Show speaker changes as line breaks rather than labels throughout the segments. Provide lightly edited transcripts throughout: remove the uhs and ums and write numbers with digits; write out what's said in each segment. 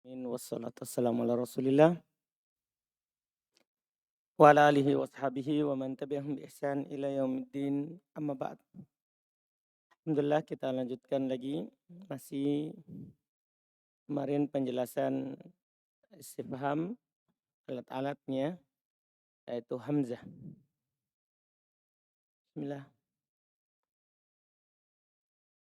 Wassalatu wassalamu ala Rasulillah wa ala alihi wa sahbihi wa man tabi'ahum bi ihsan ila yaumiddin. Amma ba'd. Alhamdulillah kita lanjutkan lagi masih kemarin penjelasan istifham alat-alatnya yaitu hamzah. Bismillah.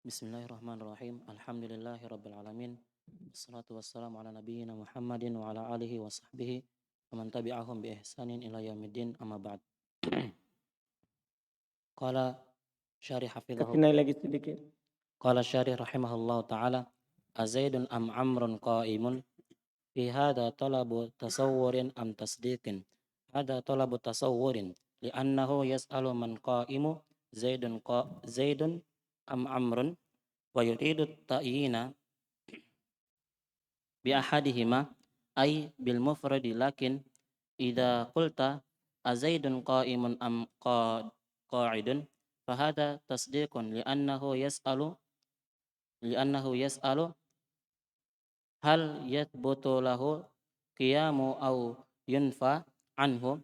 Bismillahirrahmanirrahim. Alhamdulillahirabbil alamin. Wassalatu wassalamu ala nabiyyina Muhammadin wa ala alihi wa sahbihi wa man tabi'ahum bi ihsanin ila yaumiddin. Amma ba'd. Qala syarih hafidhahu
Ketinai lagi sedikit.
Qala syarih rahimahullahu ta'ala azaidun am amrun qa'imun fi hadha talabu tasawwurin am tasdiqin. Hadha talabu tasawwurin li'annahu yas'alu man qa'imu zaidun am amrun wa yuridu ta'yina bi ahadihima ay bil mufradi, lakin idza qulta azaidun qa'imun am qa'idun fahada tasdiqun li'annahu yas'alu hal yathbutu lahu qiyamu aw yunfa anhu.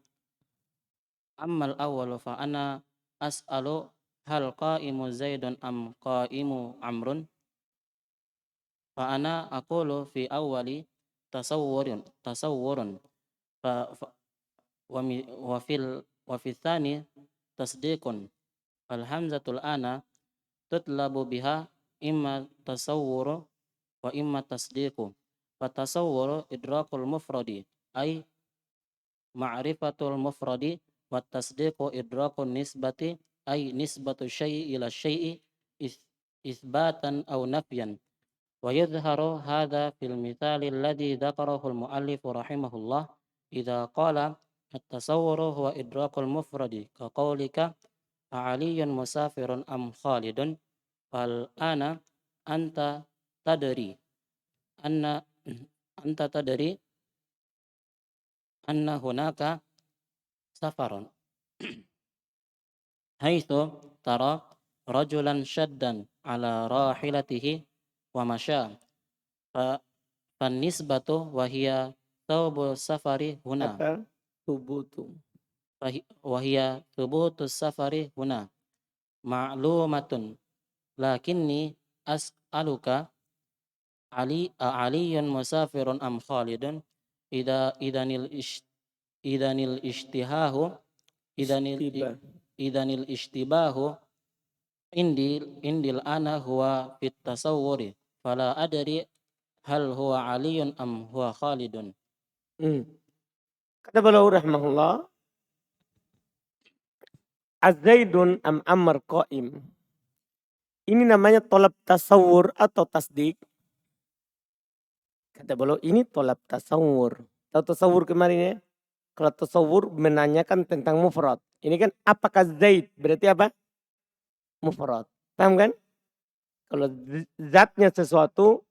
Ammal awwalu fa ana as'alu hal qa'imu zaidun am qa'imu amrun, fa ana aqulu fi awwali tasawwurun fa wa fil tsani tasdiqun. Fal hamzatul ana tutlabu biha imma tasawwuru wa imma tasdiqu. Fa tasawwuru idrakul mufradi ay ma'rifatul mufradi, wa tasdiqu idrakun nisbati ay nisbatu syai'i ila syai'i isbatan aw nafyan. Wa yadhharu hadha fil mithali alladhi dzakarahu al muallif rahimahullah idza qala at-tasawwuru huwa idrakul mufradi ka qaulika a'aliyun musafirun am khalidun. Fal ana anta tadri anna anta tadri anna hunaka safarun haitsu tara rajulan syaddan ala rahilatihi wa masya. Fa nisbatu wa hiya thawbu safari huna
Apa? Tubutu.
wa hiya thubutus safari huna ma'lumatun, lakinni as'aluka aliyun musafirun am khalidun. Idanil ishtihahu idanil
Istiba.
idanil ishtibahu indil ana huwa fit tasawwuri fala adri hal huwa aliyun am huwa khalidun.
Kata beliau rahimahullah, azaidun am amr qa'im. Ini namanya tolab tasawur atau tasdik. Kata beliau ini tolab tasawur. Tahu tasawur kemarin ya? Kalau tasawur menanyakan tentang mufrad. Ini kan apakah Zaid berarti apa? Mufrad. Paham kan? Kalau zatnya sesuatu,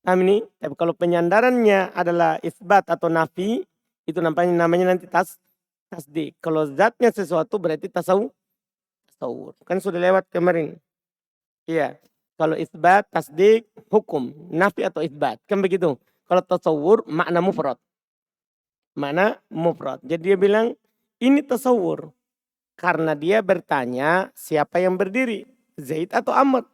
paham ini? Tapi kalau penyandarannya adalah isbat atau nafi, itu namanya nanti tasdik. Kalau zatnya sesuatu berarti tasawur. Kan sudah lewat kemarin. Iya. Kalau isbat, tasdik, hukum, nafi atau isbat. Kan begitu. Kalau tasawur makna mufrad. Makna mufrad. Jadi dia bilang ini tasawur. Karena dia bertanya siapa yang berdiri. Zaid atau Amr.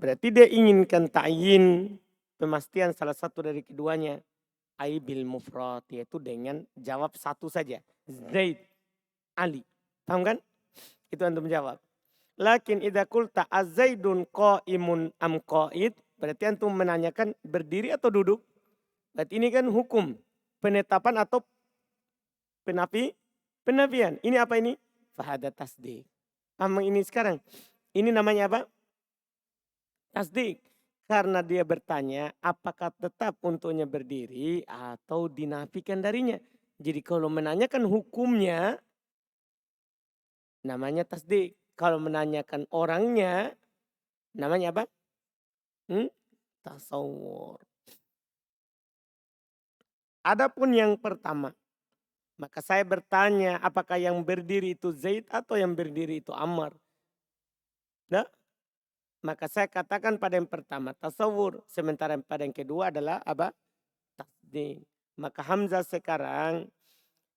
Berarti dia inginkan ta'yin. Pemastian salah satu dari keduanya. Ai bil mufrad. Yaitu dengan jawab satu saja. Zaid. Ali. Paham kan? Itu antum jawab. Lakin idza qulta azaidun qa'imun am qa'id. Berarti antum menanyakan berdiri atau duduk. Berarti ini kan hukum. Penetapan atau penafian. Ini apa ini? Fahada tasdik. Paham ini sekarang? Ini namanya apa? Tasdik. Karena dia bertanya apakah tetap untuknya berdiri atau dinafikan darinya. Jadi kalau menanyakan hukumnya namanya tasdik. Kalau menanyakan orangnya namanya apa? Tasawur. Adapun yang pertama, maka saya bertanya apakah yang berdiri itu Zaid atau yang berdiri itu Ammar. Nah, Maka saya katakan pada yang pertama tasawur, sementara pada yang kedua adalah apa? Tasdik. Maka hamzah sekarang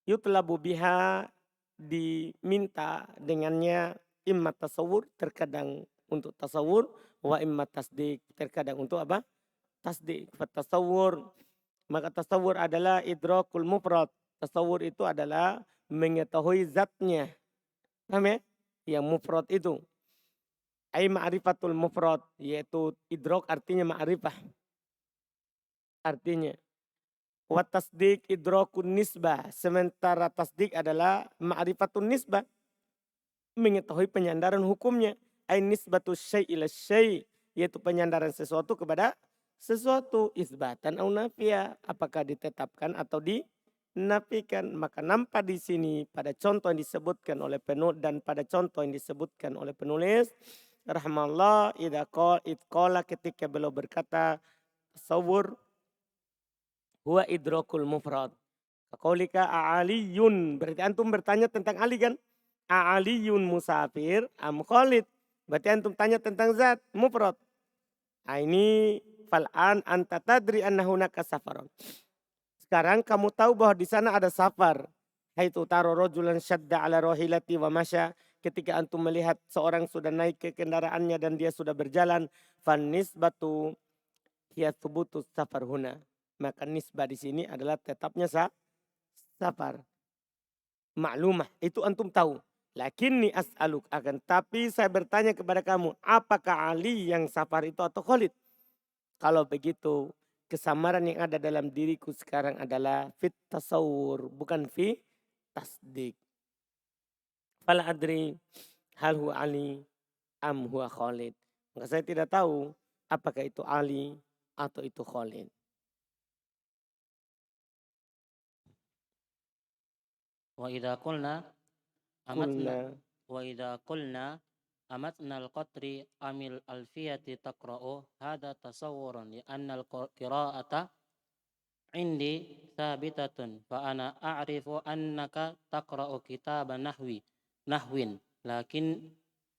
yutlabu biha diminta dengannya imma tasawur terkadang untuk tasawur wa imma tasdik terkadang untuk apa? Tasdik. Fatasawur maka tasawur adalah idrakul mufrad. Tasawur itu adalah mengetahui zatnya. Paham ya? Yang mufrad itu. Ai ma'rifatul mufrad yaitu idrak artinya ma'rifah. Artinya wa tasdik idrakun nisbah. Sementara tasdik adalah ma'rifatun nisbah. Mengetahui penyandaran hukumnya. Ai nisbatu syai' ila syai' yaitu penyandaran sesuatu kepada sesuatu isbatan au nafia. Apakah ditetapkan atau dinafikan. Maka nampak di sini pada contoh yang disebutkan oleh penulis dan pada contoh yang disebutkan oleh penulis rahmallah idqala ketika beliau berkata tasawur huwa idrakul mufrad. Qaulika a'aliyun. Berarti antum bertanya tentang Ali kan? A'aliyun musafir am Khalid. Berarti antum tanya tentang zat mufrad. Nah, ini fal'an anta tadri anna hunaka safaron. Sekarang kamu tahu bahwa di sana ada safar. Haitu taro rojulan syadda ala rohilati wa masya. Ketika antum melihat seorang sudah naik ke kendaraannya dan dia sudah berjalan. Fan nisbatu hiya thubutus safar huna. Maka nisbah di sini adalah tetapnya safar. Maklumah, itu antum tahu. Lakinni as'aluk akan tapi saya bertanya kepada kamu, apakah Ali yang safar itu atau Khalid? Kalau begitu, kesamaran yang ada dalam diriku sekarang adalah fit tasawur, bukan fi tasdik. Fala adri hal huwa Ali am huwa Khalid. Maka saya tidak tahu apakah itu Ali atau itu Khalid.
Wa idza qulna amatna
Kulna
wa idza qulna amatna al-qatri amil alfiyati taqra'u hadha tasawwurun li anna al-qira'ata indi thabitatun fa ana a'rifu annaka taqra'u kitaba nahwin lakin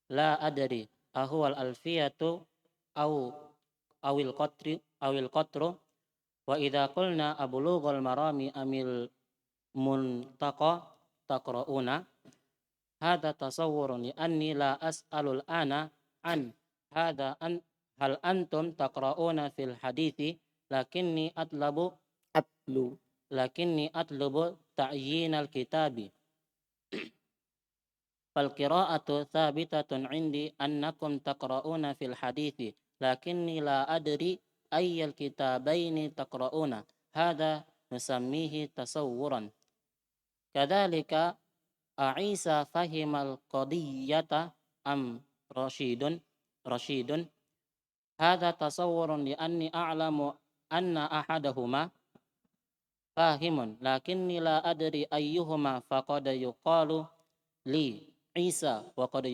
la adri ahuwal alfiyatu au awil qatru wa idza qulna ablughul marami amil muntaqa taqra'una hadha tasawwurun li anni la as'alul ana an hadha an hal antum taqra'una fil hadithi lakinni atlabu
atlu.
ta'yinal kitabi fal qira'atu thabitatun indi annakum taqra'una fil hadithi lakinni la adri ayyal kitabaini taqra'una hadha nusammihi tasawwuran. Kadzalika Isa fahimal qadiyyata am rasyidun hadza tasawwurun li anni a'lamu anna ahadahuma fahimun lakinni la adri ayyuhuma faqad yuqalu li Isa wa qad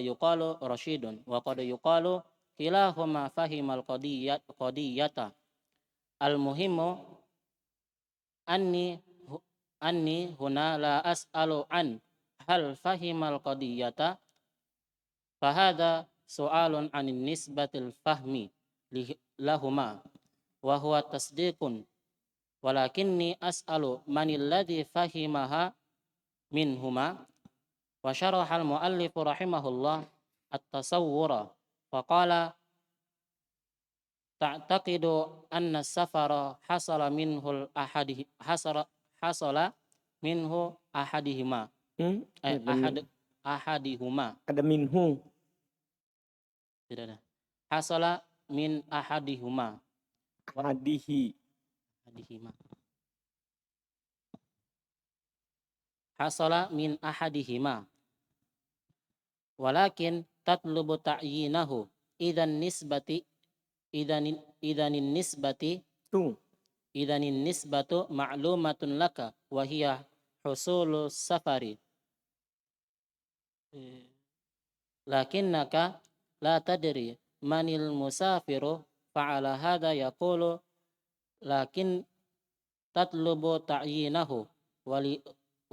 yuqalu rasyidun wa qad yuqalu kilahuma fahimal qadiyyata al muhimmu anni huna la as'alu an hal fahimal qadiyata fahada su'alun anin nisbatil fahmi lahuma wa huwa tasdiqun walakinni as'alu manil ladzi fahimaha minhuma wa syaraha al muallif rahimahullah at-tasawwura wa qala ta'taqidu anna safara hasala minhul ahadi hasala minhu ahadihima ahadihuma
Ada minhu.
tidak ada hasala min ahadihima
Hadihi.
ahadihima hasala min ahadihima walakin tatlubu ta'yinahu idan nisbati idanin nisbati
Tuh.
idanin nisbatu ma'lumatun laka wa hiya husulu safari lakinnaka la tadri manil musafiru fa'ala hadha yaqulu lakin tatlubu ta'yinahu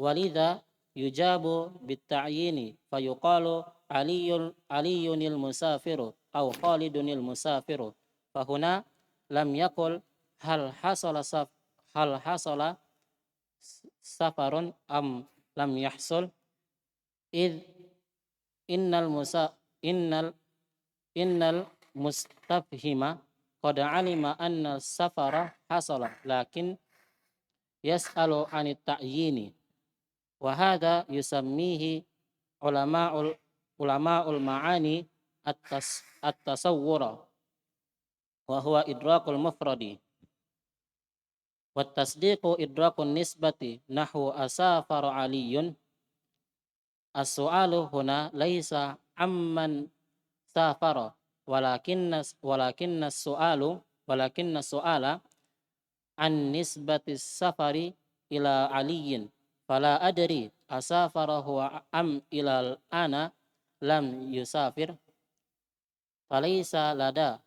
walidha yujabu bitta'yini fayuqalu aliyunil musafiru au khalidunil musafiru. Fahuna lam yakul hal hasala safarun am lam yahsul id innal musa innal innal mustafhima qad alima anna safara hasala lakin yas'alu anit ta'yini wa hadha yusammihi ulama'ul ma'ani at-tasawwura wa huwa idrakul mufradi wa tasdiqu idrakun nisbati nahwu asafara aliyun. As-su'alu huna laisa amman safara walakinna su'ala an nisbati safari ila aliyin fala adri asafara huwa am ila ana lam yusafir falaysa lada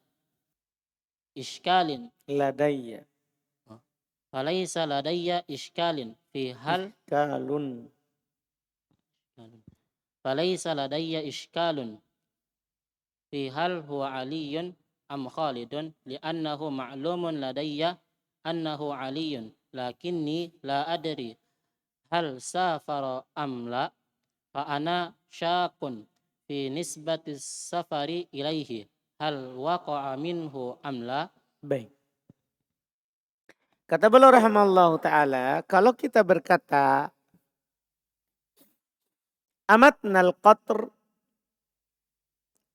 ishkalin
Ladayya.
falaysa ladayya ishkalin fi hal
Kalun.
falaysa ladayya ishkalun fi hal huwa aliyun am khalidun li'annahu ma'lumun ladayya annahu aliyun lakinni la adri hal safara am la fa ana syakun fi nisbati safari ilaihi hal waqa'a minhu am la.
Baik. Kata beliau rahimallahu ta'ala, kalau kita berkata amatnal qatr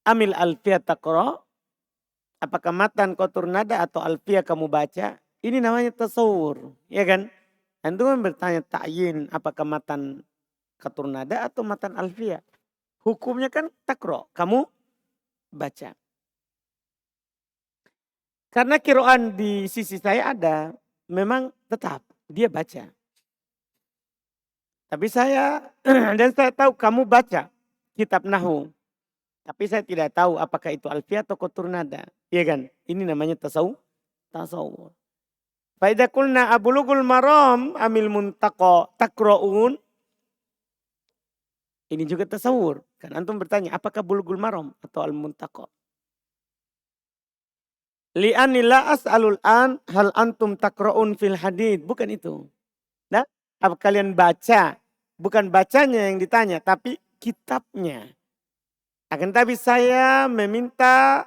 amil alfiyah taqra, apakah matan kotor nada atau alfiyah kamu baca? Ini namanya tasawur, ya kan? Antum bertanya ta'yin apakah matan kotor nada atau matan alfiyah? Hukumnya kan taqra, kamu baca. Karena kiroan di sisi saya ada, memang tetap dia baca. Tapi saya dan saya tahu kamu baca kitab Nahwu. Tapi saya tidak tahu apakah itu alfiyah atau kotur nada. Iya kan? Ini namanya tasawur. Faida kulna abulugul maram amil muntaqo takra'un. Ini juga tasawur. Kan antum bertanya apakah bulugul maram atau al muntaqo. Li'anila as'alul an hal antum takra'un fil hadid. Bukan itu. Nah, apa kalian baca? Bukan bacanya yang ditanya, tapi kitabnya. Akan tapi saya meminta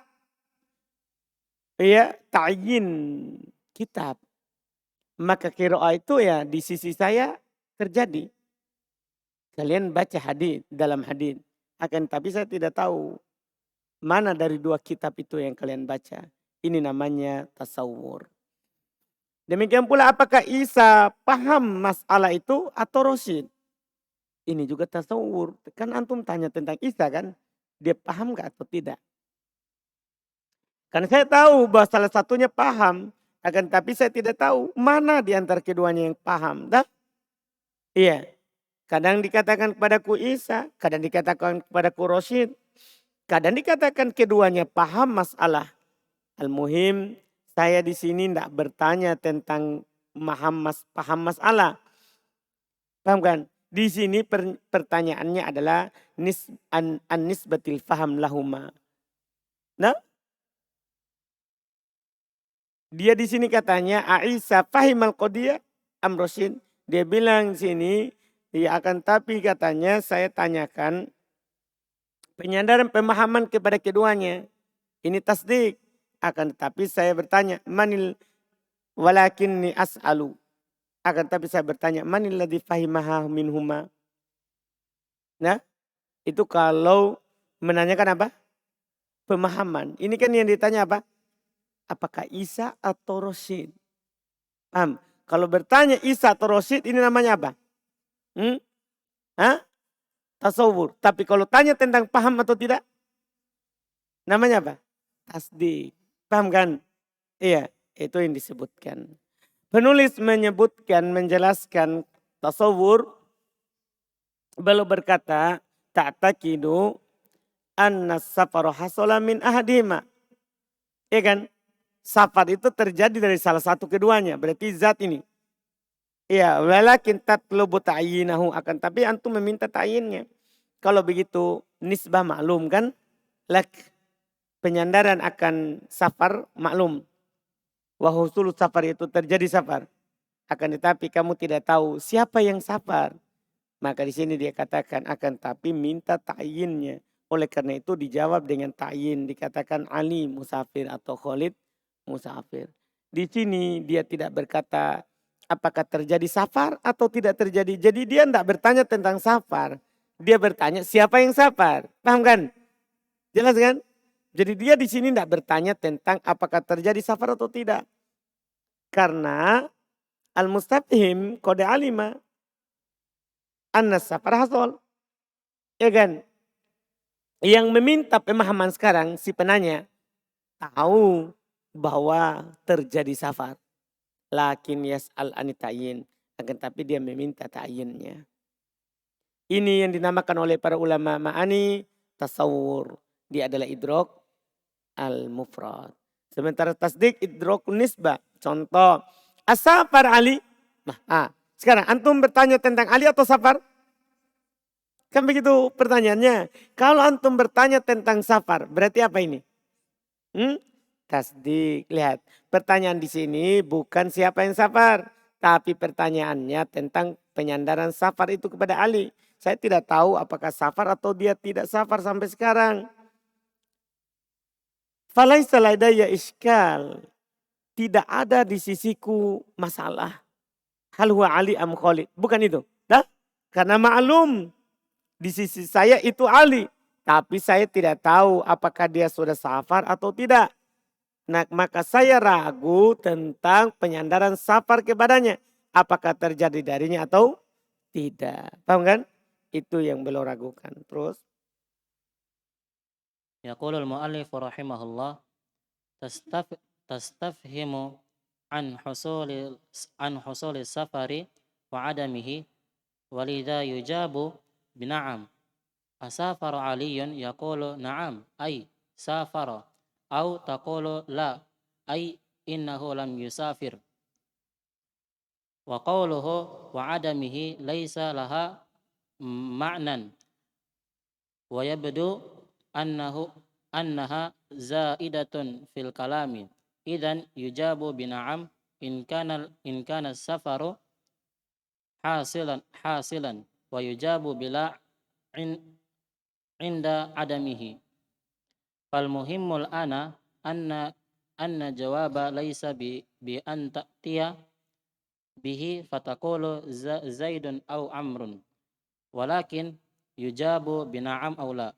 ya ta'yin kitab. Maka qiraah itu ya di sisi saya terjadi. Kalian baca hadis dalam hadis. Akan tapi saya tidak tahu mana dari dua kitab itu yang kalian baca. Ini namanya tasawur. Demikian pula apakah Isa paham masalah itu atau Rosid? Ini juga tasawur. Kan antum tanya tentang Isa kan. Dia paham gak atau tidak? Karena saya tahu bahwa salah satunya paham. Akan tapi saya tidak tahu mana di antara keduanya yang paham. Dah? Iya. Kadang dikatakan kepadaku Isa. Kadang dikatakan kepadaku Rosid. Kadang dikatakan keduanya paham masalah. Al-muhim saya di sini tidak bertanya tentang paham masalah. Paham kan? Di sini pertanyaannya adalah nisbatil faham lahuma. Nah, dia di sini katanya Aisyah fahimal qadiyah am Rosid. Dia bilang sini, ya akan tapi katanya saya tanyakan penyadaran pemahaman kepada keduanya. Ini tasdik. Akan tetapi saya bertanya, manil walakinni as'alu. Akan tetapi saya bertanya, manil ladzi fahimaha minhuma. Nah, itu kalau menanyakan apa? Pemahaman. Ini kan yang ditanya apa? Apakah Isa atau Rosid? Paham? Kalau bertanya Isa atau Rosid, ini namanya apa? Tasawur. Tapi kalau tanya tentang paham atau tidak, namanya apa? Tasdik. Paham kan? Iya, itu yang disebutkan. Penulis menyebutkan, menjelaskan tasawur. Beliau berkata, ta'taqidu anna safar hasala min ahadihima. Iya kan? Safar itu terjadi dari salah satu keduanya. Berarti zat ini. Iya, walakin tatlubu ta'yinahu akan. Tapi antum meminta ta'yinnya. Kalau begitu nisbah maklum kan? Lak, penyandaran akan safar maklum. Wahusul safar itu terjadi safar. Akan tetapi kamu tidak tahu siapa yang safar. Maka di sini dia katakan akan tapi minta ta'yinnya. Oleh karena itu dijawab dengan ta'yin. Dikatakan Ali musafir atau Khalid musafir. Di sini dia tidak berkata apakah terjadi safar atau tidak terjadi. Jadi dia tidak bertanya tentang safar. Dia bertanya siapa yang safar. Paham kan? Jelas kan? Jadi dia di sini tidak bertanya tentang apakah terjadi safar atau tidak. Karena al-mustafhim kode alima anna safar hasol. Ya kan? Yang meminta pemahaman sekarang si penanya tahu bahwa terjadi safar. Lakin yas'al anitayin. Akan tapi dia meminta ta'yinnya. Ini yang dinamakan oleh para ulama ma'ani tasawur. Dia adalah idrok al-mufrad. Sementara tasdik idrok nisbah. Contoh. As-safar Ali. Sekarang antum bertanya tentang Ali atau safar? Kan begitu pertanyaannya. Kalau antum bertanya tentang safar, berarti apa ini? Tasdik. Lihat, pertanyaan di sini bukan siapa yang safar, tapi pertanyaannya tentang penyandaran safar itu kepada Ali. Saya tidak tahu apakah safar atau dia tidak safar sampai sekarang. Falaisa ladayya iskal. Tidak ada di sisiku masalah. Hal huwa Ali am Khalid. Bukan itu. Dah? Karena maklum di sisi saya itu Ali. Tapi saya tidak tahu apakah dia sudah safar atau tidak. Nah, maka saya ragu tentang penyandaran safar kepadanya. Apakah terjadi darinya atau tidak. Paham kan? Itu yang beliau ragukan. Terus.
Yaqulul mu'allif rahimahullah tastafhimu an husuli safari wa adamihi walidha yujabu bina'am. Asafara aliyun yaqulu na'am ay safara au taqulu la ay innahu lam yusafir. Wa qawluhu wa adamihi laysa laha ma'nan wa yabdu annaha zaidatun fil kalami idan yujabu bina'am in kana safaru hasilan wa yujabu bila inda adamihi. Fal muhimmul ana anna jawaba laysa bi an ta'tiya bihi fataqulu zaidun aw amrun walakin yujabu bina'am aw la.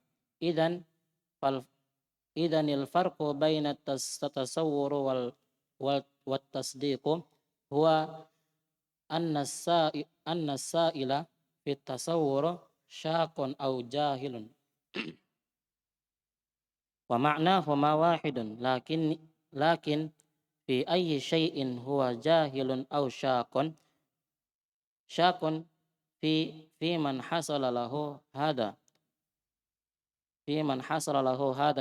Idanil farqu baina at-tasawwur wal tasdiqu huwa anna as-sa'ila fi at-tasawwur syaqun aw jahilun wa ma'nahuma wahidun lakin fi ayyi syai'in huwa jahilun aw syaqun fi man hasala lahu hada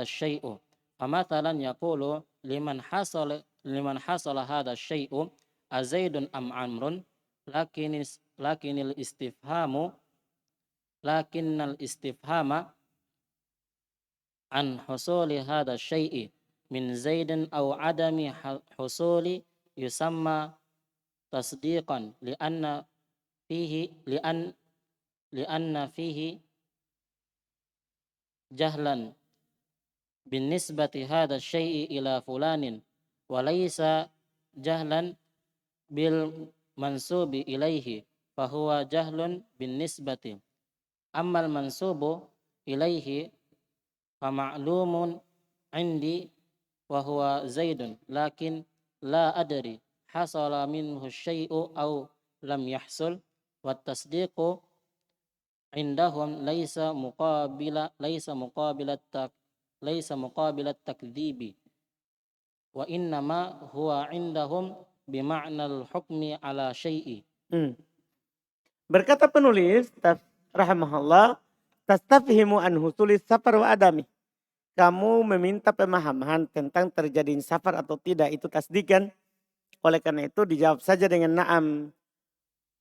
syai'u. Famathalan yaqulu liman hasala hada syai'u azaidun am amrun lakinnal istifhama an husuli hada syai'i min zaidin aw adami husuli yusamma tasdiqan lianna fihi jahlan bin nisbati hada syai'i ila fulanin wa laysa jahlan bil mansubi ilaihi fahuwa jahlun bin nisbati. Ammal mansubu ilaihi fa ma'lumun indi wa huwa zaidun lakin la adri hasala minhu syai'u aw lam yahsul wa tasdiqu indahum laisa muqabilat takdzibi wa innama huwa indahum bima'nal hukmi ala syai'i.
Berkata penulis rahimahullah, tastafhimu an husulis safar wa adami. Kamu meminta pemahaman tentang terjadi safar atau tidak, itu tasdikan. Oleh karena itu dijawab saja dengan na'am.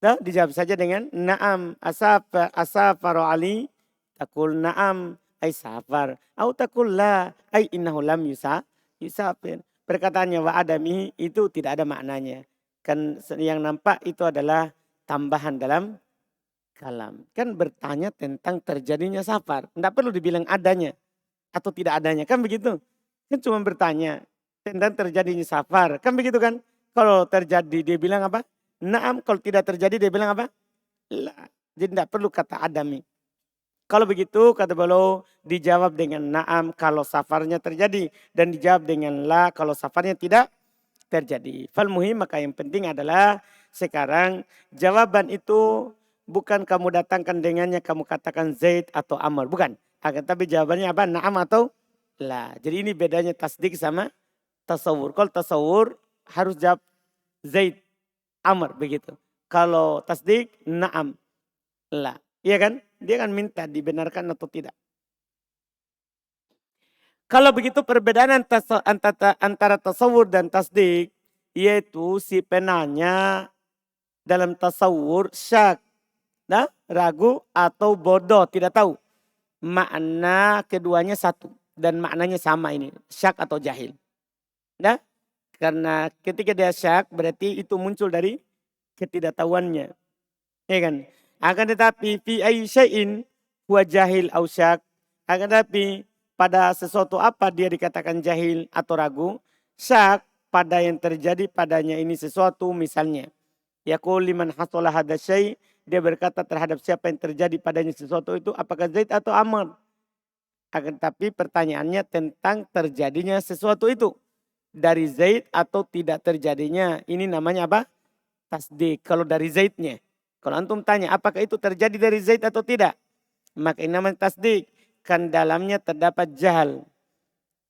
Dijawab saja dengan na'am asafar Ali. Takul na'am ay safar. Au takul la ay innahu lam yusafir. Perkataannya wa adami itu tidak ada maknanya. Kan yang nampak itu adalah tambahan dalam kalam. Kan bertanya tentang terjadinya safar. Tidak perlu dibilang adanya atau tidak adanya. Kan begitu. Kan cuma bertanya tentang terjadinya safar. Kan begitu kan. Kalau terjadi dia bilang apa? Naam. Kalau tidak terjadi dia bilang apa? La. Jadi tidak perlu kata adami. Kalau begitu kata beliau dijawab dengan naam kalau safarnya terjadi. Dan dijawab dengan la kalau safarnya tidak terjadi. Fal muhim maka yang penting adalah sekarang jawaban itu bukan kamu datangkan dengannya kamu katakan Zaid atau Amr. Bukan. Akan tapi jawabannya apa? Naam atau la. Jadi ini bedanya tasdik sama tasawur. Kalau tasawur harus jawab Zaid, Amr begitu. Kalau tasdik naam, la. Iya kan? Dia akan minta dibenarkan atau tidak. Kalau begitu perbedaan antara tasawur dan tasdik, yaitu si penanya dalam tasawur syak, nah, ragu atau bodoh, tidak tahu. Makna keduanya satu dan maknanya sama ini, syak atau jahil. Nah, karena ketika dia syak berarti itu muncul dari ketidaktahuannya. Ya kan? Akan tetapi fi ayyi syai'in huwa jahil au syak. Akan tetapi pada sesuatu apa dia dikatakan jahil atau ragu? Syak pada yang terjadi padanya ini sesuatu misalnya. Yaqul liman hasala hadza syai' dia berkata terhadap siapa yang terjadi padanya sesuatu itu apakah Zaid atau Amr? Akan tetapi pertanyaannya tentang terjadinya sesuatu itu dari Zaid atau tidak terjadinya. Ini namanya apa? Tasdik. Kalau dari Zaidnya. Kalau antum tanya apakah itu terjadi dari Zaid atau tidak. Maka ini namanya tasdik. Kan dalamnya terdapat jahal.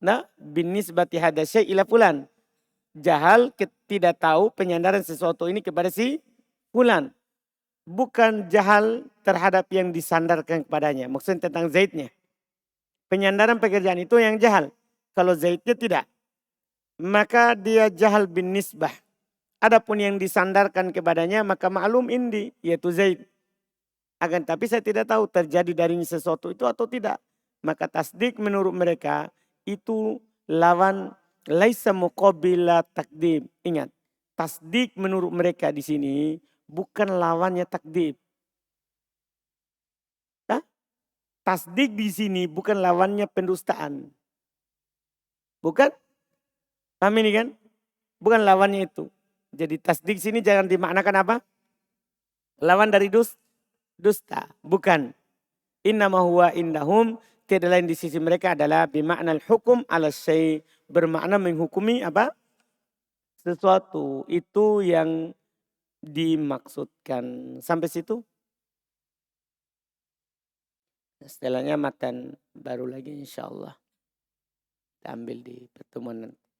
Nah, binisbati hadza syai' ila fulan. Jahal tidak tahu penyandaran sesuatu ini kepada si fulan. Bukan jahal terhadap yang disandarkan kepadanya. Maksudnya tentang Zaidnya. Penyandaran pekerjaan itu yang jahal. Kalau Zaidnya tidak. Maka dia jahal bin nisbah. Adapun yang disandarkan kepadanya maka maklum indi yaitu Zaid. Akan tapi saya tidak tahu terjadi darinya sesuatu itu atau tidak. Maka tasdik menurut mereka itu lawan laisa muqabila takdim. Ingat, tasdik menurut mereka di sini bukan lawannya takdim. Tasdik di sini bukan lawannya pendustaan. Bukan? Paham ini kan? Bukan lawannya itu. Jadi tasdik sini jangan dimaknakan apa? Lawan dari dusta. Bukan. Innama huwa indahum. Tiada lain di sisi mereka adalah bimaknal hukum ala syai. Bermakna menghukumi apa? Sesuatu. Itu yang dimaksudkan. Sampai situ. Setelahnya matan baru lagi insya Allah. Kita ambil di pertemuan nanti.